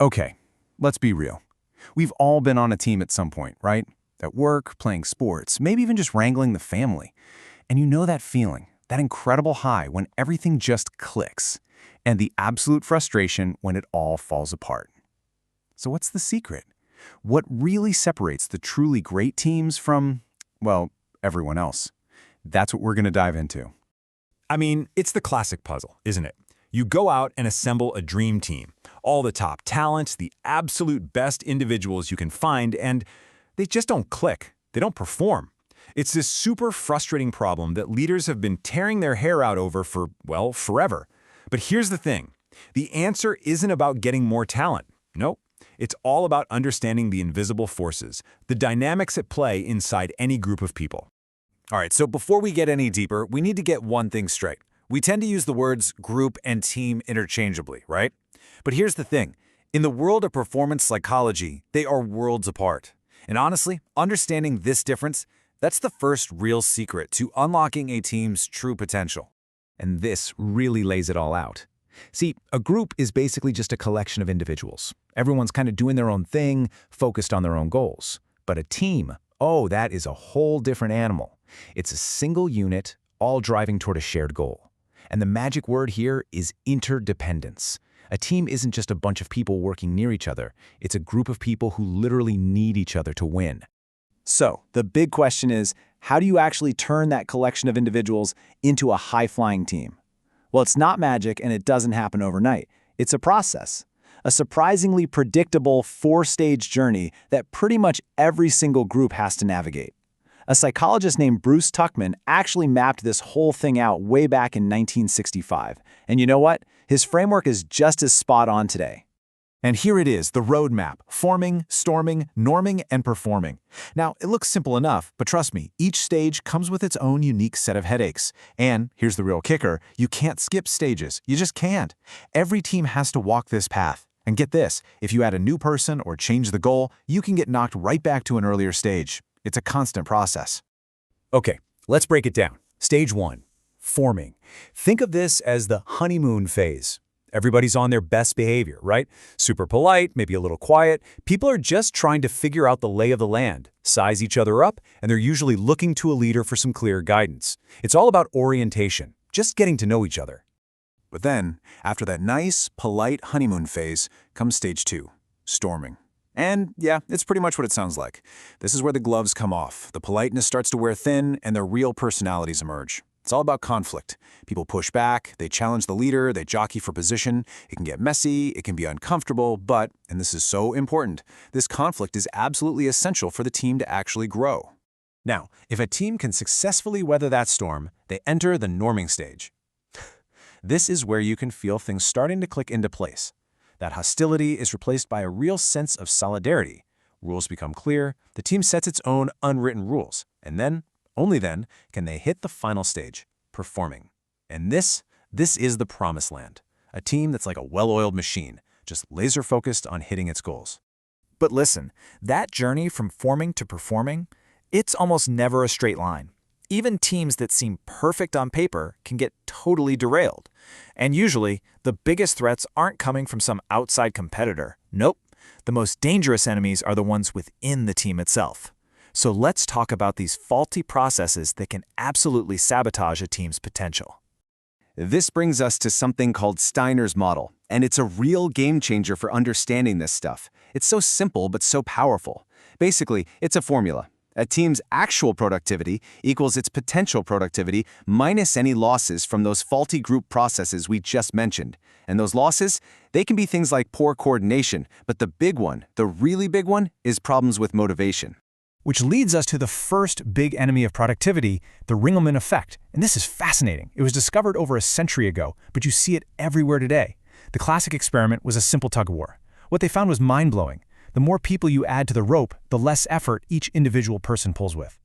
Okay, let's be real. We've all been on a team at some point, right? At work, playing sports, maybe even just wrangling the family. And you know that feeling, that incredible high when everything just clicks, and the absolute frustration when it all falls apart. So what's the secret? What really separates the truly great teams from, well, everyone else? That's what we're going to dive into. I mean, it's the classic puzzle, isn't it? You go out and assemble a dream team. All the top talent, the absolute best individuals you can find, and they just don't click. They don't perform. It's this super frustrating problem that leaders have been tearing their hair out over for, well, forever. But here's the thing. The answer isn't about getting more talent. Nope. It's all about understanding the invisible forces, the dynamics at play inside any group of people. All right, so before we get any deeper, we need to get one thing straight. We tend to use the words group and team interchangeably, right? But here's the thing. In the world of performance psychology, they are worlds apart. And honestly, understanding this difference, that's the first real secret to unlocking a team's true potential. And this really lays it all out. See, a group is basically just a collection of individuals. Everyone's kind of doing their own thing, focused on their own goals. But a team, oh, that is a whole different animal. It's a single unit, all driving toward a shared goal. And the magic word here is interdependence. A team isn't just a bunch of people working near each other. It's a group of people who literally need each other to win. So, the big question is, how do you actually turn that collection of individuals into a high-flying team? Well, it's not magic and it doesn't happen overnight. It's a process. A surprisingly predictable four-stage journey that pretty much every single group has to navigate. A psychologist named Bruce Tuckman actually mapped this whole thing out way back in 1965. And you know what? His framework is just as spot on today. And here it is, the roadmap: forming, storming, norming, and performing. Now, it looks simple enough, but trust me, each stage comes with its own unique set of headaches. And here's the real kicker, you can't skip stages. You just can't. Every team has to walk this path. And get this, if you add a new person or change the goal, you can get knocked right back to an earlier stage. It's a constant process. Okay, let's break it down. Stage 1, forming. Think of this as the honeymoon phase. Everybody's on their best behavior, right? Super polite, maybe a little quiet. People are just trying to figure out the lay of the land, size each other up, and they're usually looking to a leader for some clear guidance. It's all about orientation, just getting to know each other. But then, after that nice, polite honeymoon phase, comes stage 2, storming. And yeah, it's pretty much what it sounds like. This is where the gloves come off, the politeness starts to wear thin, and their real personalities emerge. It's all about conflict. People push back, they challenge the leader, they jockey for position. It can get messy, it can be uncomfortable, but, and this is so important, this conflict is absolutely essential for the team to actually grow. Now, if a team can successfully weather that storm, they enter the norming stage. This is where you can feel things starting to click into place. That hostility is replaced by a real sense of solidarity. Rules become clear, the team sets its own unwritten rules, and then, only then, can they hit the final stage, performing. And this is the promised land. A team that's like a well-oiled machine, just laser-focused on hitting its goals. But listen, that journey from forming to performing, it's almost never a straight line. Even teams that seem perfect on paper can get totally derailed. And usually, the biggest threats aren't coming from some outside competitor. Nope. The most dangerous enemies are the ones within the team itself. So let's talk about these faulty processes that can absolutely sabotage a team's potential. This brings us to something called Steiner's model, and it's a real game changer for understanding this stuff. It's so simple but so powerful. Basically, it's a formula. A team's actual productivity equals its potential productivity minus any losses from those faulty group processes we just mentioned. And those losses, they can be things like poor coordination, but the big one, the really big one, is problems with motivation. Which leads us to the first big enemy of productivity, the Ringelmann effect. And this is fascinating. It was discovered over a century ago, but you see it everywhere today. The classic experiment was a simple tug-of-war. What they found was mind-blowing. The more people you add to the rope, the less effort each individual person pulls with.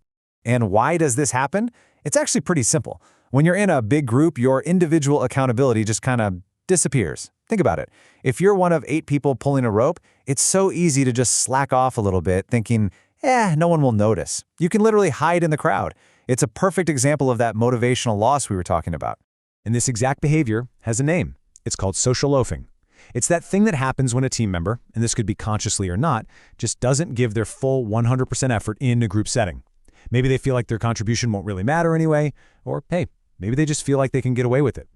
And why does this happen? It's actually pretty simple. When you're in a big group, your individual accountability just kind of disappears. Think about it. If you're one of 8 people pulling a rope, it's so easy to just slack off a little bit, thinking, no one will notice. You can literally hide in the crowd. It's a perfect example of that motivational loss we were talking about. And this exact behavior has a name. It's called social loafing. It's that thing that happens when a team member, and this could be consciously or not, just doesn't give their full 100% effort in a group setting. Maybe they feel like their contribution won't really matter anyway, or hey, maybe they just feel like they can get away with it.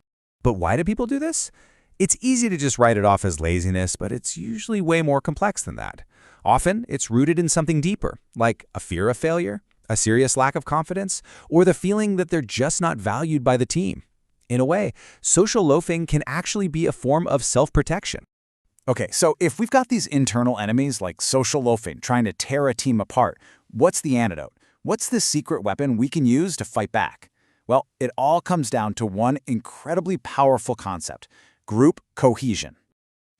But why do people do this? It's easy to just write it off as laziness, but it's usually way more complex than that. Often, it's rooted in something deeper, like a fear of failure, a serious lack of confidence, or the feeling that they're just not valued by the team. In a way, social loafing can actually be a form of self-protection. Okay, so if we've got these internal enemies like social loafing trying to tear a team apart, what's the antidote? What's the secret weapon we can use to fight back? Well, it all comes down to one incredibly powerful concept: group cohesion.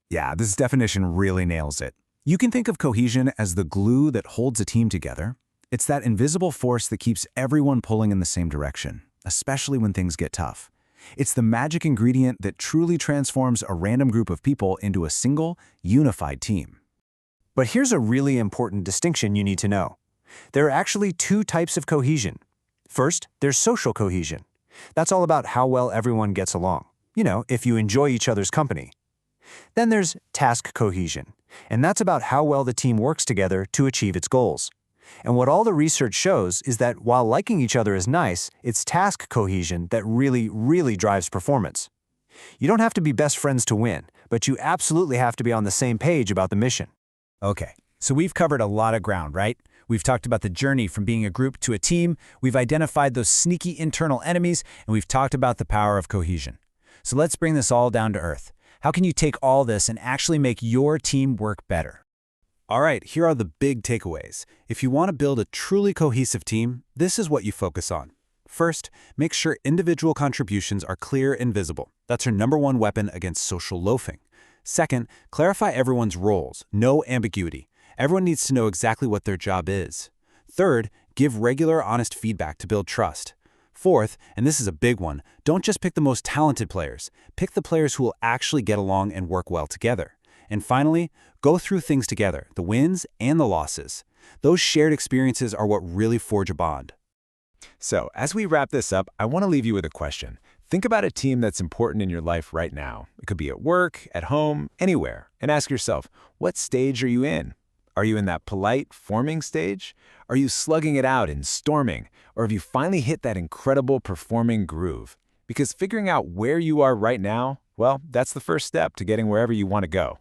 Yeah, this definition really nails it. You can think of cohesion as the glue that holds a team together. It's that invisible force that keeps everyone pulling in the same direction, especially when things get tough. It's the magic ingredient that truly transforms a random group of people into a single, unified team. But here's a really important distinction you need to know. There are actually two types of cohesion. First, there's social cohesion. That's all about how well everyone gets along. You know, if you enjoy each other's company. Then there's task cohesion, and that's about how well the team works together to achieve its goals. And what all the research shows is that while liking each other is nice, it's task cohesion that really drives performance. You don't have to be best friends to win, but you absolutely have to be on the same page about the mission. Okay, so we've covered a lot of ground, right? We've talked about the journey from being a group to a team, we've identified those sneaky internal enemies, and we've talked about the power of cohesion. So let's bring this all down to earth. How can you take all this and actually make your team work better? All right, here are the big takeaways. If you want to build a truly cohesive team, this is what you focus on. First, make sure individual contributions are clear and visible. That's your #1 weapon against social loafing. Second, clarify everyone's roles, no ambiguity. Everyone needs to know exactly what their job is. Third, give regular, honest feedback to build trust. Fourth, and this is a big one, don't just pick the most talented players. Pick the players who will actually get along and work well together. And finally, go through things together, the wins and the losses. Those shared experiences are what really forge a bond. So, as we wrap this up, I want to leave you with a question. Think about a team that's important in your life right now. It could be at work, at home, anywhere. And ask yourself, what stage are you in? Are you in that polite, forming stage? Are you slugging it out and storming? Or have you finally hit that incredible performing groove? Because figuring out where you are right now, well, that's the first step to getting wherever you want to go.